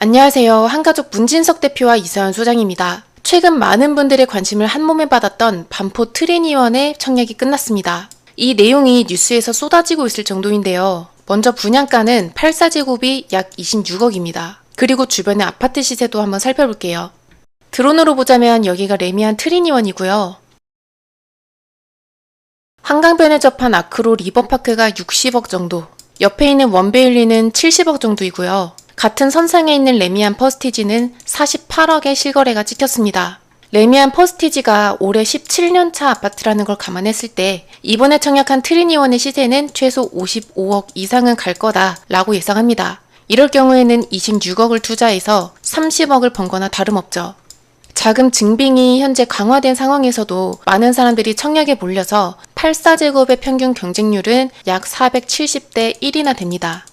안녕하세요. 한가족 문진석 대표와 이서연 소장입니다. 최근 많은 분들의 관심을 한몸에 받았던 반포 트리니원의 청약이 끝났습니다. 이 내용이 뉴스에서 쏟아지고 있을 정도인데요. 먼저 분양가는 84제곱이 약 26억입니다. 그리고 주변의 아파트 시세도 한번 살펴볼게요. 드론으로 보자면 여기가 레미안 트리니원이고요. 한강변에 접한 아크로 리버파크가 60억 정도, 옆에 있는 원베일리는 70억 정도이고요. 같은 선상에 있는 레미안 퍼스티지는 48억의 실거래가 찍혔습니다. 레미안 퍼스티지가 올해 17년차 아파트라는 걸 감안했을 때 이번에 청약한 트리니원의 시세는 최소 55억 이상은 갈 거다라고 예상합니다. 이럴 경우에는 26억을 투자해서 30억을 번 거나 다름없죠. 자금 증빙이 현재 강화된 상황에서도 많은 사람들이 청약에 몰려서 84제곱의 평균 경쟁률은 약 470대 1이나 됩니다.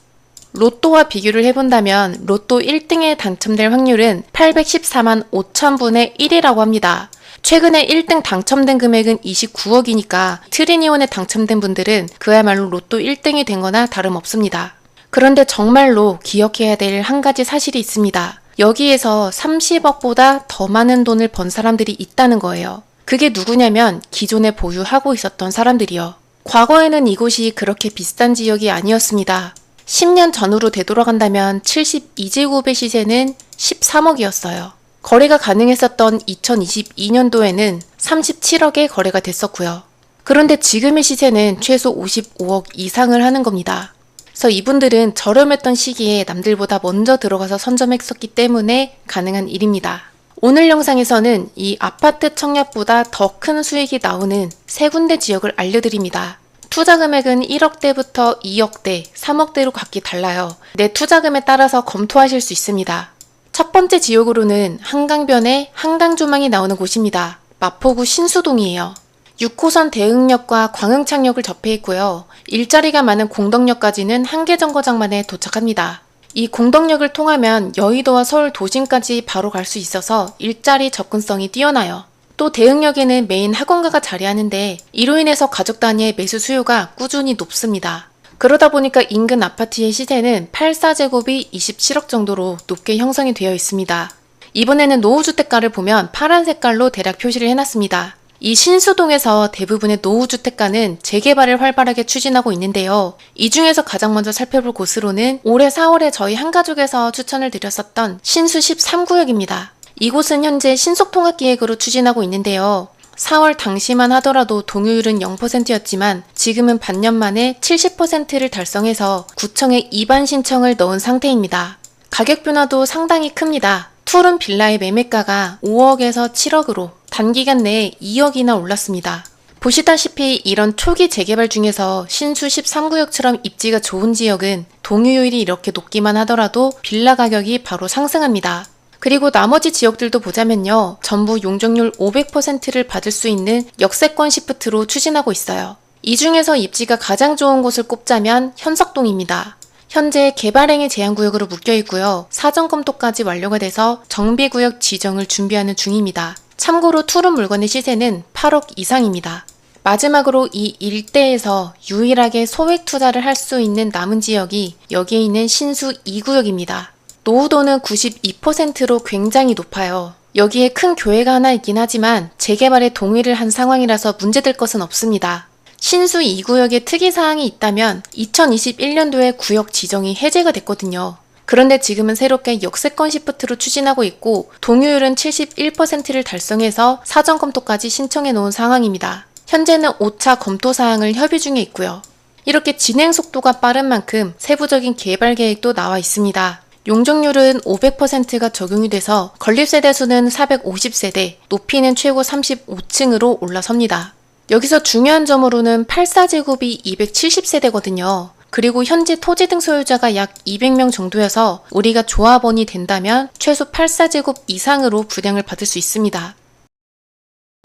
로또와 비교를 해본다면 로또 1등에 당첨될 확률은 814만 5천분의 1이라고 합니다. 최근에 1등 당첨된 금액은 29억이니까 트리니원에 당첨된 분들은 그야말로 로또 1등이 된 거나 다름없습니다. 그런데 정말로 기억해야 될 한 가지 사실이 있습니다. 여기에서 30억보다 더 많은 돈을 번 사람들이 있다는 거예요. 그게 누구냐면 기존에 보유하고 있었던 사람들이요. 과거에는 이곳이 그렇게 비싼 지역이 아니었습니다. 10년 전으로 되돌아간다면 72제곱의 시세는 13억이었어요. 거래가 가능했었던 2022년도에는 37억에 거래가 됐었고요. 그런데 지금의 시세는 최소 55억 이상을 하는 겁니다. 그래서 이분들은 저렴했던 시기에 남들보다 먼저 들어가서 선점했었기 때문에 가능한 일입니다. 오늘 영상에서는 이 아파트 청약보다 더 큰 수익이 나오는 세 군데 지역을 알려드립니다. 투자 금액은 1억대부터 2억대, 3억대로 각기 달라요. 내 투자금에 따라서 검토하실 수 있습니다. 첫 번째 지역으로는 한강변에 한강조망이 나오는 곳입니다. 마포구 신수동이에요. 6호선 대흥역과 광흥창역을 접해 있고요. 일자리가 많은 공덕역까지는 한계정거장만에 도착합니다. 이 공덕역을 통하면 여의도와 서울 도심까지 바로 갈 수 있어서 일자리 접근성이 뛰어나요. 또 대흥역에는 메인 학원가가 자리하는데 이로 인해서 가족 단위의 매수 수요가 꾸준히 높습니다. 그러다 보니까 인근 아파트의 시세는 84제곱이 27억 정도로 높게 형성이 되어 있습니다. 이번에는 노후주택가를 보면 파란 색깔로 대략 표시를 해놨습니다. 이 신수동에서 대부분의 노후주택가는 재개발을 활발하게 추진하고 있는데요. 이 중에서 가장 먼저 살펴볼 곳으로는 올해 4월에 저희 한가족에서 추천을 드렸었던 신수 13구역입니다. 이곳은 현재 신속통합기획으로 추진하고 있는데요. 4월 당시만 하더라도 동요율은 0%였지만 지금은 반년 만에 70%를 달성해서 구청에 입안 신청을 넣은 상태입니다. 가격 변화도 상당히 큽니다. 투룸 빌라의 매매가가 5억에서 7억으로 단기간 내에 2억이나 올랐습니다. 보시다시피 이런 초기 재개발 중에서 신수 13구역처럼 입지가 좋은 지역은 동요율이 이렇게 높기만 하더라도 빌라 가격이 바로 상승합니다. 그리고 나머지 지역들도 보자면요. 전부 용적률 500%를 받을 수 있는 역세권 시프트로 추진하고 있어요. 이 중에서 입지가 가장 좋은 곳을 꼽자면 현석동입니다. 현재 개발행위 제한구역으로 묶여 있고요. 사전 검토까지 완료가 돼서 정비구역 지정을 준비하는 중입니다. 참고로 투룸 물건의 시세는 8억 이상입니다. 마지막으로 이 일대에서 유일하게 소액 투자를 할 수 있는 남은 지역이 여기에 있는 신수 2구역입니다. 노후도는 92%로 굉장히 높아요. 여기에 큰 교회가 하나 있긴 하지만 재개발에 동의를 한 상황이라서 문제될 것은 없습니다. 신수 2구역에 특이사항이 있다면 2021년도에 구역 지정이 해제가 됐거든요. 그런데 지금은 새롭게 역세권 시프트로 추진하고 있고 동요율은 71%를 달성해서 사전 검토까지 신청해 놓은 상황입니다. 현재는 5차 검토 사항을 협의 중에 있고요. 이렇게 진행 속도가 빠른 만큼 세부적인 개발 계획도 나와 있습니다. 용적률은 500%가 적용이 돼서 건립세대 수는 450세대, 높이는 최고 35층으로 올라섭니다. 여기서 중요한 점으로는 84제곱이 270세대거든요. 그리고 현재 토지 등 소유자가 약 200명 정도여서 우리가 조합원이 된다면 최소 84제곱 이상으로 분양을 받을 수 있습니다.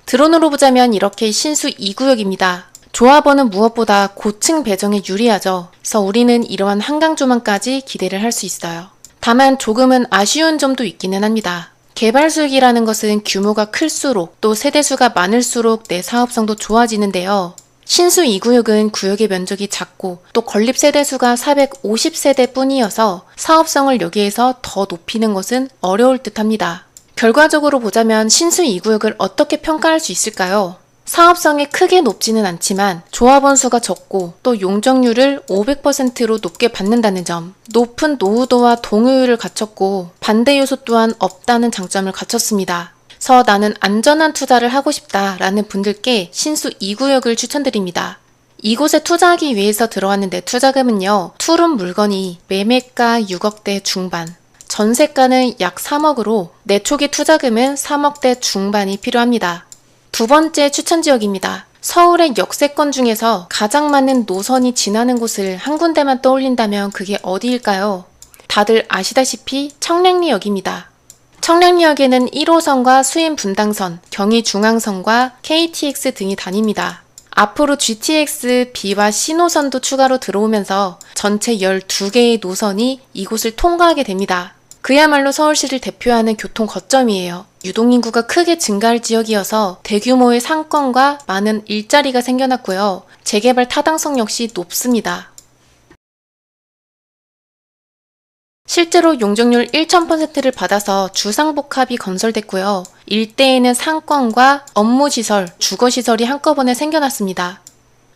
드론으로 보자면 이렇게 신수 2구역입니다. 조합원은 무엇보다 고층 배정에 유리하죠. 그래서 우리는 이러한 한강조망까지 기대를 할 수 있어요. 다만 조금은 아쉬운 점도 있기는 합니다. 개발 수익이라는 것은 규모가 클수록 또 세대수가 많을수록 내 사업성도 좋아지는데요. 신수 2구역은 구역의 면적이 작고 또 건립 세대수가 450세대 뿐이어서 사업성을 여기에서 더 높이는 것은 어려울 듯합니다. 결과적으로 보자면 신수 2구역을 어떻게 평가할 수 있을까요? 사업성이 크게 높지는 않지만 조합원 수가 적고 또 용적률을 500%로 높게 받는다는 점, 높은 노후도와 동의율을 갖췄고 반대 요소 또한 없다는 장점을 갖췄습니다. 그래서 나는 안전한 투자를 하고 싶다라는 분들께 신수 2구역을 추천드립니다. 이곳에 투자하기 위해서 들어왔는데 투자금은요, 투룸 물건이 매매가 6억대 중반, 전세가는 약 3억으로 내 초기 투자금은 3억대 중반이 필요합니다. 두 번째 추천 지역입니다. 서울의 역세권 중에서 가장 많은 노선이 지나는 곳을 한 군데만 떠올린다면 그게 어디일까요? 다들 아시다시피 청량리역입니다. 청량리역에는 1호선과 수인 분당선, 경의중앙선과 KTX 등이 다닙니다. 앞으로 GTX, B와 C노선도 추가로 들어오면서 전체 12개의 노선이 이곳을 통과하게 됩니다. 그야말로 서울시를 대표하는 교통 거점이에요. 유동인구가 크게 증가할 지역이어서 대규모의 상권과 많은 일자리가 생겨났고요. 재개발 타당성 역시 높습니다. 실제로 용적률 1000%를 받아서 주상복합이 건설됐고요. 일대에는 상권과 업무시설, 주거시설이 한꺼번에 생겨났습니다.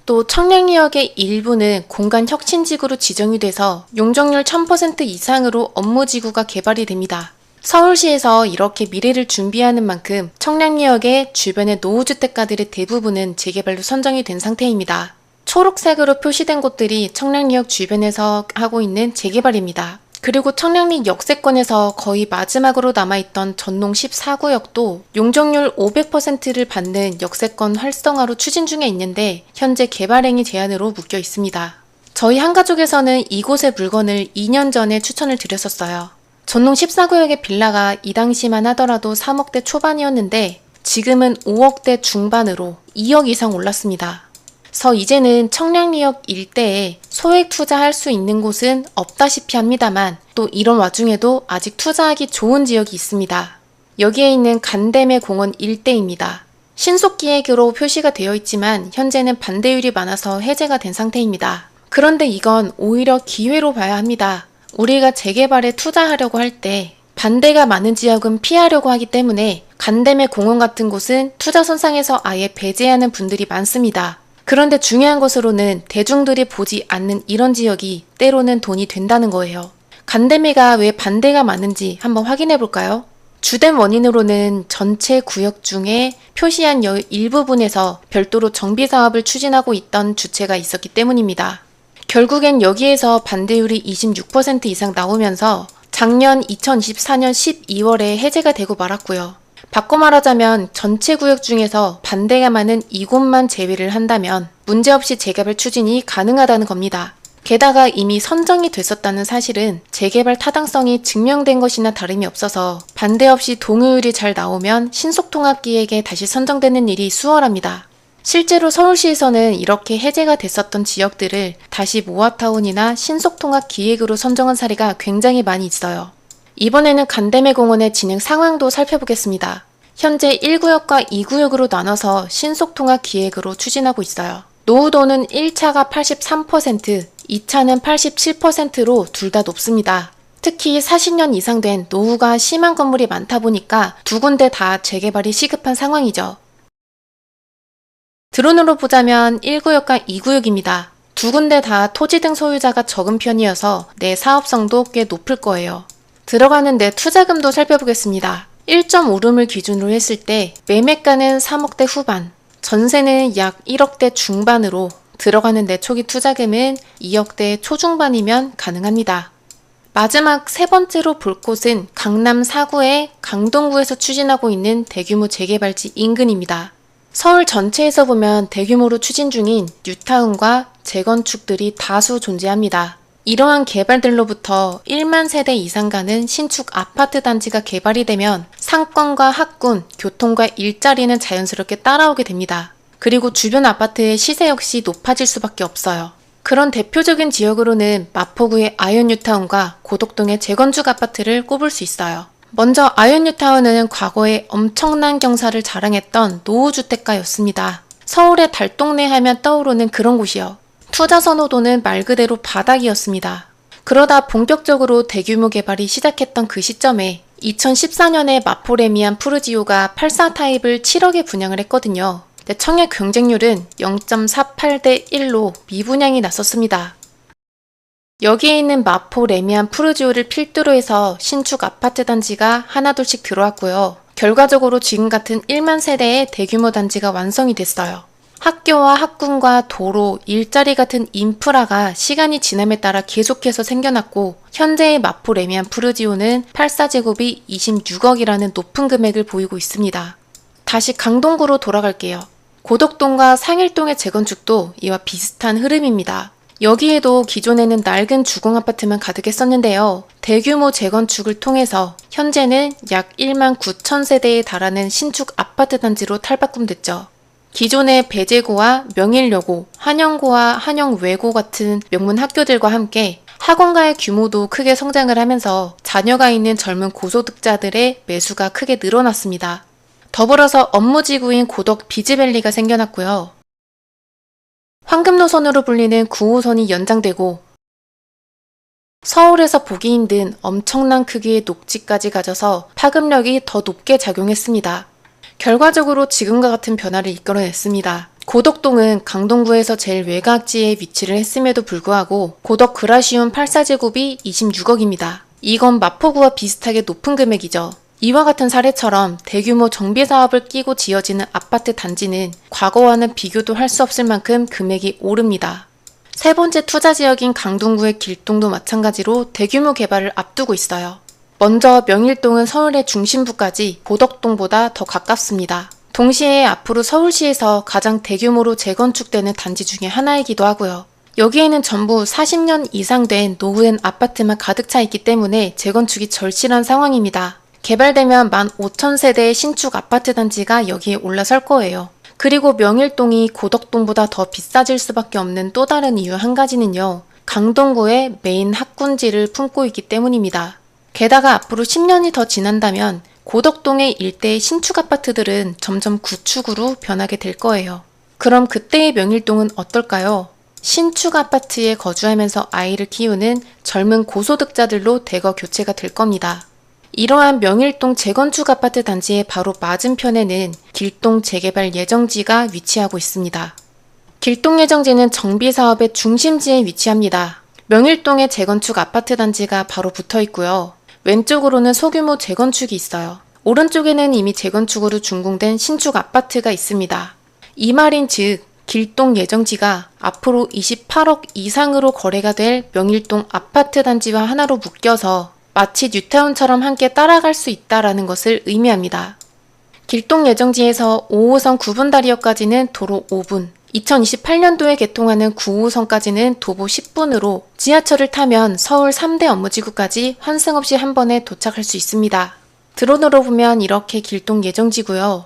또 청량리역의 일부는 공간 혁신지구로 지정이 돼서 용적률 1000% 이상으로 업무지구가 개발이 됩니다. 서울시에서 이렇게 미래를 준비하는 만큼 청량리역의 주변의 노후주택가들의 대부분은 재개발로 선정이 된 상태입니다. 초록색으로 표시된 곳들이 청량리역 주변에서 하고 있는 재개발입니다. 그리고 청량리 역세권에서 거의 마지막으로 남아있던 전농 14구역도 용적률 500%를 받는 역세권 활성화로 추진 중에 있는데 현재 개발행위 제한으로 묶여 있습니다. 저희 한가족에서는 이곳의 물건을 2년 전에 추천을 드렸었어요. 전농 14구역의 빌라가 이 당시만 하더라도 3억대 초반이었는데 지금은 5억대 중반으로 2억 이상 올랐습니다. 그래서 이제는 청량리역 일대에 소액 투자할 수 있는 곳은 없다시피 합니다만 또 이런 와중에도 아직 투자하기 좋은 지역이 있습니다. 여기에 있는 간대매 공원 일대입니다. 신속기획으로 표시가 되어 있지만 현재는 반대율이 많아서 해제가 된 상태입니다. 그런데 이건 오히려 기회로 봐야 합니다. 우리가 재개발에 투자하려고 할 때 반대가 많은 지역은 피하려고 하기 때문에 간대매 공원 같은 곳은 투자 선상에서 아예 배제하는 분들이 많습니다. 그런데 중요한 것으로는 대중들이 보지 않는 이런 지역이 때로는 돈이 된다는 거예요. 간대매가 왜 반대가 많은지 한번 확인해 볼까요? 주된 원인으로는 전체 구역 중에 표시한 일부분에서 별도로 정비 사업을 추진하고 있던 주체가 있었기 때문입니다. 결국엔 여기에서 반대율이 26% 이상 나오면서 작년 2024년 12월에 해제가 되고 말았고요. 바꿔 말하자면 전체 구역 중에서 반대가 많은 이곳만 제외를 한다면 문제없이 재개발 추진이 가능하다는 겁니다. 게다가 이미 선정이 됐었다는 사실은 재개발 타당성이 증명된 것이나 다름이 없어서 반대 없이 동의율이 잘 나오면 신속통합기획에 다시 선정되는 일이 수월합니다. 실제로 서울시에서는 이렇게 해제가 됐었던 지역들을 다시 모아타운이나 신속통합기획으로 선정한 사례가 굉장히 많이 있어요. 이번에는 간대매 공원의 진행 상황도 살펴보겠습니다. 현재 1구역과 2구역으로 나눠서 신속통합 기획으로 추진하고 있어요. 노후도는 1차가 83%, 2차는 87%로 둘 다 높습니다. 특히 40년 이상 된 노후가 심한 건물이 많다 보니까 두 군데 다 재개발이 시급한 상황이죠. 드론으로 보자면 1구역과 2구역입니다. 두 군데 다 토지 등 소유자가 적은 편이어서 내 사업성도 꽤 높을 거예요. 들어가는 내 투자금도 살펴보겠습니다. 1.5룸을 기준으로 했을 때 매매가는 3억대 후반, 전세는 약 1억대 중반으로 들어가는 내 초기 투자금은 2억대 초중반이면 가능합니다. 마지막 세 번째로 볼 곳은 강남 4구의 강동구에서 추진하고 있는 대규모 재개발지 인근입니다. 서울 전체에서 보면 대규모로 추진 중인 뉴타운과 재건축들이 다수 존재합니다. 이러한 개발들로부터 1만 세대 이상 가는 신축 아파트 단지가 개발이 되면 상권과 학군, 교통과 일자리는 자연스럽게 따라오게 됩니다. 그리고 주변 아파트의 시세 역시 높아질 수밖에 없어요. 그런 대표적인 지역으로는 마포구의 아이언뉴타운과 고덕동의 재건축 아파트를 꼽을 수 있어요. 먼저 아이언뉴타운은 과거에 엄청난 경사를 자랑했던 노후주택가였습니다. 서울의 달동네 하면 떠오르는 그런 곳이요. 투자 선호도는 말 그대로 바닥이었습니다. 그러다 본격적으로 대규모 개발이 시작했던 그 시점에 2014년에 마포레미안 푸르지오가 84 타입을 7억에 분양을 했거든요. 청약 경쟁률은 0.48대 1로 미분양이 났었습니다. 여기에 있는 마포 레미안 푸르지오를 필두로 해서 신축 아파트 단지가 하나둘씩 들어왔고요. 결과적으로 지금 같은 1만 세대의 대규모 단지가 완성이 됐어요. 학교와 학군과 도로, 일자리 같은 인프라가 시간이 지남에 따라 계속해서 생겨났고 현재의 마포 레미안 푸르지오는 84제곱이 26억이라는 높은 금액을 보이고 있습니다. 다시 강동구로 돌아갈게요. 고덕동과 상일동의 재건축도 이와 비슷한 흐름입니다. 여기에도 기존에는 낡은 주공아파트만 가득했었는데요. 대규모 재건축을 통해서 현재는 약 1만 9천 세대에 달하는 신축 아파트 단지로 탈바꿈됐죠. 기존의 배재고와 명일여고, 한영고와 한영외고 같은 명문 학교들과 함께 학원가의 규모도 크게 성장을 하면서 자녀가 있는 젊은 고소득자들의 매수가 크게 늘어났습니다. 더불어서 업무지구인 고덕 비즈밸리가 생겨났고요. 황금노선으로 불리는 9호선이 연장되고 서울에서 보기 힘든 엄청난 크기의 녹지까지 가져서 파급력이 더 높게 작용했습니다. 결과적으로 지금과 같은 변화를 이끌어냈습니다. 고덕동은 강동구에서 제일 외곽지에 위치를 했음에도 불구하고 고덕 그라시움 84제곱이 26억입니다. 이건 마포구와 비슷하게 높은 금액이죠. 이와 같은 사례처럼 대규모 정비사업을 끼고 지어지는 아파트 단지는 과거와는 비교도 할 수 없을 만큼 금액이 오릅니다. 세 번째 투자 지역인 강동구의 길동도 마찬가지로 대규모 개발을 앞두고 있어요. 먼저 명일동은 서울의 중심부까지 고덕동보다 더 가깝습니다. 동시에 앞으로 서울시에서 가장 대규모로 재건축되는 단지 중에 하나이기도 하고요. 여기에는 전부 40년 이상 된 노후된 아파트만 가득 차 있기 때문에 재건축이 절실한 상황입니다. 개발되면 15,000세대의 신축 아파트 단지가 여기에 올라설 거예요. 그리고 명일동이 고덕동보다 더 비싸질 수밖에 없는 또 다른 이유 한 가지는요. 강동구의 메인 학군지를 품고 있기 때문입니다. 게다가 앞으로 10년이 더 지난다면 고덕동의 일대의 신축 아파트들은 점점 구축으로 변하게 될 거예요. 그럼 그때의 명일동은 어떨까요? 신축 아파트에 거주하면서 아이를 키우는 젊은 고소득자들로 대거 교체가 될 겁니다. 이러한 명일동 재건축 아파트 단지의 바로 맞은편에는 길동 재개발 예정지가 위치하고 있습니다. 길동 예정지는 정비사업의 중심지에 위치합니다. 명일동의 재건축 아파트 단지가 바로 붙어 있고요. 왼쪽으로는 소규모 재건축이 있어요. 오른쪽에는 이미 재건축으로 준공된 신축 아파트가 있습니다. 이 말인즉 길동 예정지가 앞으로 28억 이상으로 거래가 될 명일동 아파트 단지와 하나로 묶여서 마치 뉴타운처럼 함께 따라갈 수 있다라는 것을 의미합니다. 길동 예정지에서 5호선 9분다리역까지는 도로 5분, 2028년도에 개통하는 9호선까지는 도보 10분으로 지하철을 타면 서울 3대 업무지구까지 환승 없이 한 번에 도착할 수 있습니다. 드론으로 보면 이렇게 길동 예정지고요.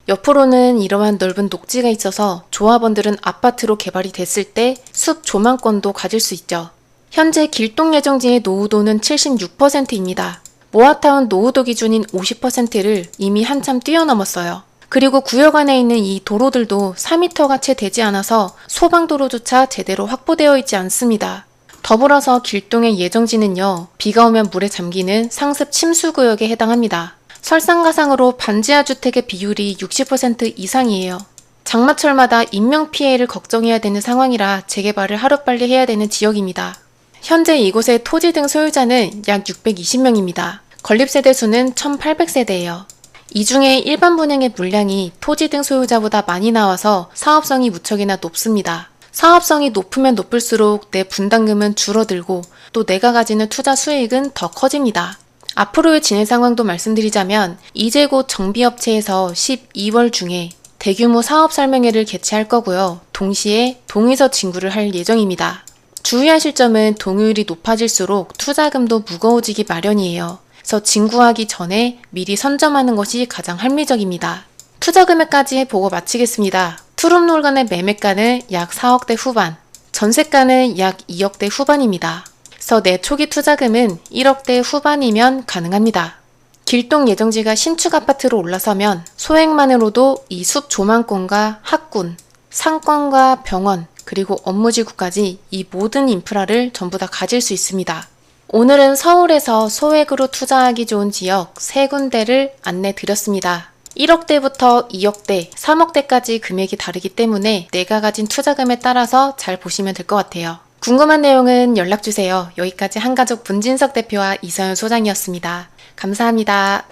옆으로는 이러한 넓은 녹지가 있어서 조합원들은 아파트로 개발이 됐을 때 숲 조망권도 가질 수 있죠. 현재 길동 예정지의 노후도는 76%입니다. 모아타운 노후도 기준인 50%를 이미 한참 뛰어넘었어요. 그리고 구역 안에 있는 이 도로들도 4m가 채 되지 않아서 소방도로조차 제대로 확보되어 있지 않습니다. 더불어서 길동의 예정지는요, 비가 오면 물에 잠기는 상습 침수구역에 해당합니다. 설상가상으로 반지하 주택의 비율이 60% 이상이에요. 장마철마다 인명피해를 걱정해야 되는 상황이라 재개발을 하루빨리 해야 되는 지역입니다. 현재 이곳의 토지 등 소유자는 약 620명입니다. 건립세대 수는 1800세대예요. 이 중에 일반 분양의 물량이 토지 등 소유자보다 많이 나와서 사업성이 무척이나 높습니다. 사업성이 높으면 높을수록 내 분담금은 줄어들고 또 내가 가지는 투자 수익은 더 커집니다. 앞으로의 진행 상황도 말씀드리자면 이제 곧 정비업체에서 12월 중에 대규모 사업 설명회를 개최할 거고요. 동시에 동의서 진구를 할 예정입니다. 주의하실 점은 동의율이 높아질수록 투자금도 무거워지기 마련이에요. 그래서 진구하기 전에 미리 선점하는 것이 가장 합리적입니다. 투자 금액까지 보고 마치겠습니다. 투룸물건의 매매가는 약 4억대 후반, 전세가는 약 2억대 후반입니다. 그래서 내 초기 투자금은 1억대 후반이면 가능합니다. 길동 예정지가 신축 아파트로 올라서면 소액만으로도 이 숲 조망권과 학군, 상권과 병원, 그리고 업무지구까지 이 모든 인프라를 전부 다 가질 수 있습니다. 오늘은 서울에서 소액으로 투자하기 좋은 지역 3군데를 안내 드렸습니다. 1억대부터 2억대, 3억대까지 금액이 다르기 때문에 내가 가진 투자금에 따라서 잘 보시면 될 것 같아요. 궁금한 내용은 연락주세요. 여기까지 한가족 문진석 대표와 이서연 소장이었습니다. 감사합니다.